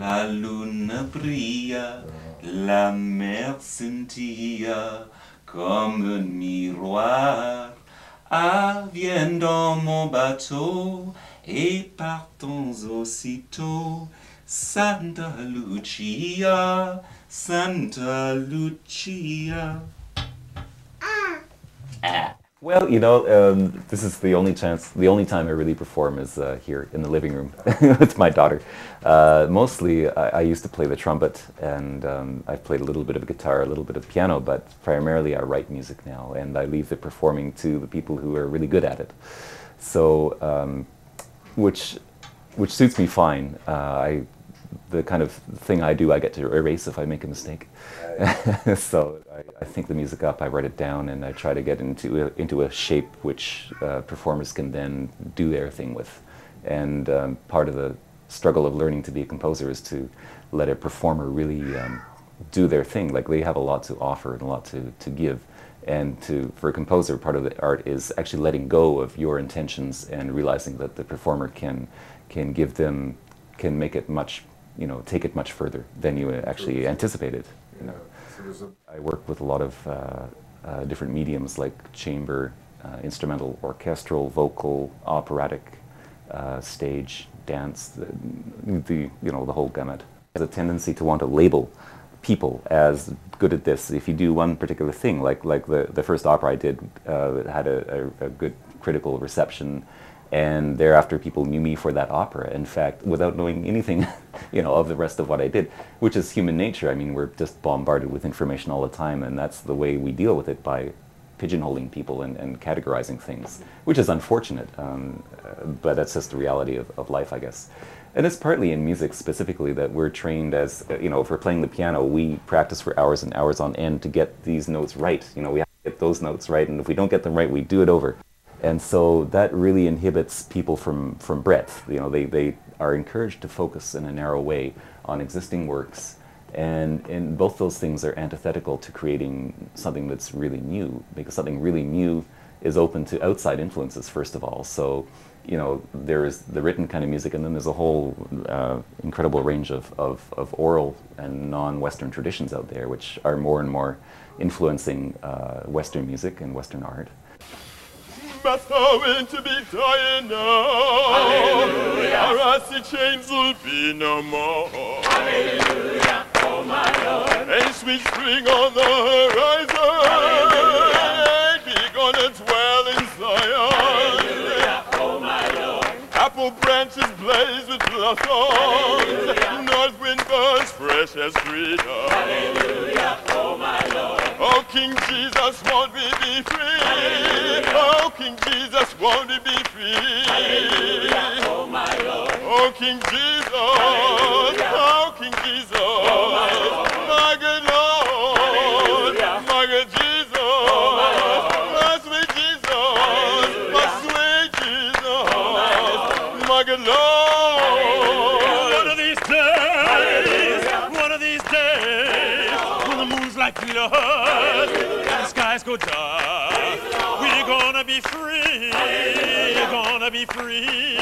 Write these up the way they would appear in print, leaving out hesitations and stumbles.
La lune brilla, la mer scintilla comme un miroir. Ah, viens dans mon bateau et partons aussitôt. Santa Lucia, Santa Lucia. Well, this is the only time I really perform is here in the living room with my daughter. Mostly, I used to play the trumpet, and I've played a little bit of guitar, a little bit of piano, but primarily I write music now, and I leave the performing to the people who are really good at it. So, which suits me fine. The kind of thing I do, I get to erase if I make a mistake. So I think the music up, I write it down, and I try to get into a shape which performers can then do their thing with. And part of the struggle of learning to be a composer is to let a performer really do their thing. Like, they have a lot to offer and a lot to give. And for a composer, part of the art is actually letting go of your intentions and realizing that the performer can make it much, take it much further than you actually anticipated. I work with a lot of different mediums like chamber, instrumental, orchestral, vocal, operatic, stage, dance, the whole gamut. There's a tendency to want to label people as good at this. If you do one particular thing, like the first opera I did, had a good critical reception, and thereafter people knew me for that opera, in fact, without knowing anything of the rest of what I did, which is human nature. I mean, we're just bombarded with information all the time, and that's the way we deal with it, by pigeonholing people and categorizing things, which is unfortunate, but that's just the reality of life, I guess. And it's partly in music specifically that we're trained as, if we're playing the piano, we practice for hours and hours on end to get these notes right. We have to get those notes right, and if we don't get them right, we do it over. And so that really inhibits people from breadth. They are encouraged to focus in a narrow way on existing works, and both those things are antithetical to creating something that's really new, because something really new is open to outside influences, first of all. So, there is the written kind of music, and then there's a whole incredible range of oral and non-Western traditions out there, which are more and more influencing Western music and Western art. Master went to be dying now. Hallelujah. Our rusty chains will be no more. Hallelujah, oh my Lord. And sweet spring on the horizon. Hallelujah. Begun to dwell in Zion. Hallelujah, oh my Lord. Apple branches blaze with blossoms. Hallelujah. North wind burns fresh as freedom. Hallelujah, oh my Lord. Oh, King Jesus, won't we be free? Hallelujah. Oh, King Jesus, won't we be free? Hallelujah, oh my Lord. Oh, King Jesus, Hallelujah. oh, King Jesus, oh my Lord. My good Lord, Hallelujah. my good Jesus, oh my Lord. My sweet Jesus, Hallelujah. my sweet Jesus, oh my Lord. My good Lord. Hallelujah. One of these days, Hallelujah. one of these days, when the moon's like blood, Hallelujah. and the skies go dark, we're gonna be free, we're gonna be free.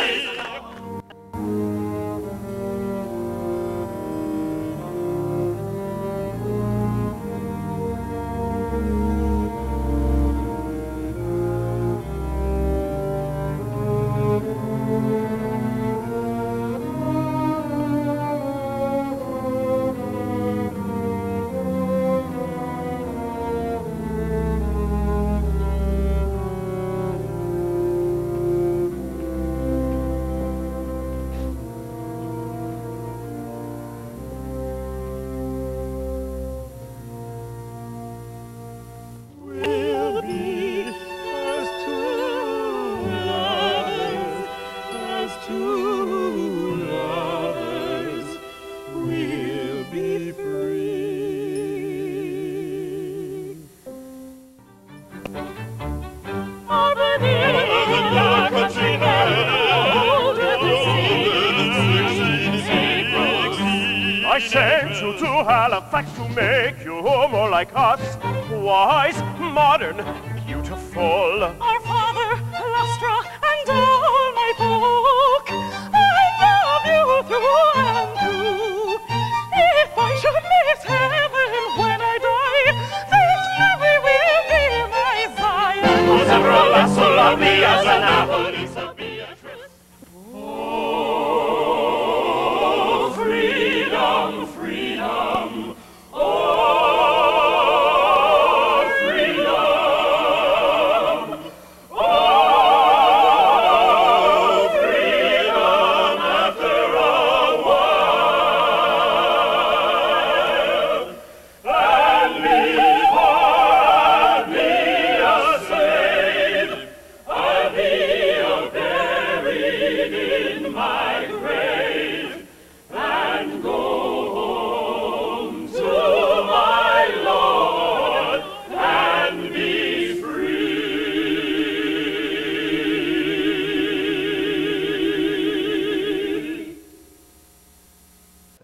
I sent you to Halifax to make you more like us. Wise, modern, beautiful. Our father, Lustra, and all my folk. I love you through and through.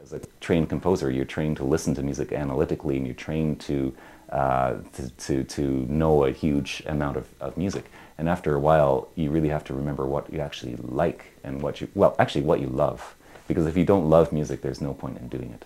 As a trained composer, you're trained to listen to music analytically, and you're trained to know a huge amount of music. And after a while, you really have to remember what you actually like and what you love. Because if you don't love music, there's no point in doing it.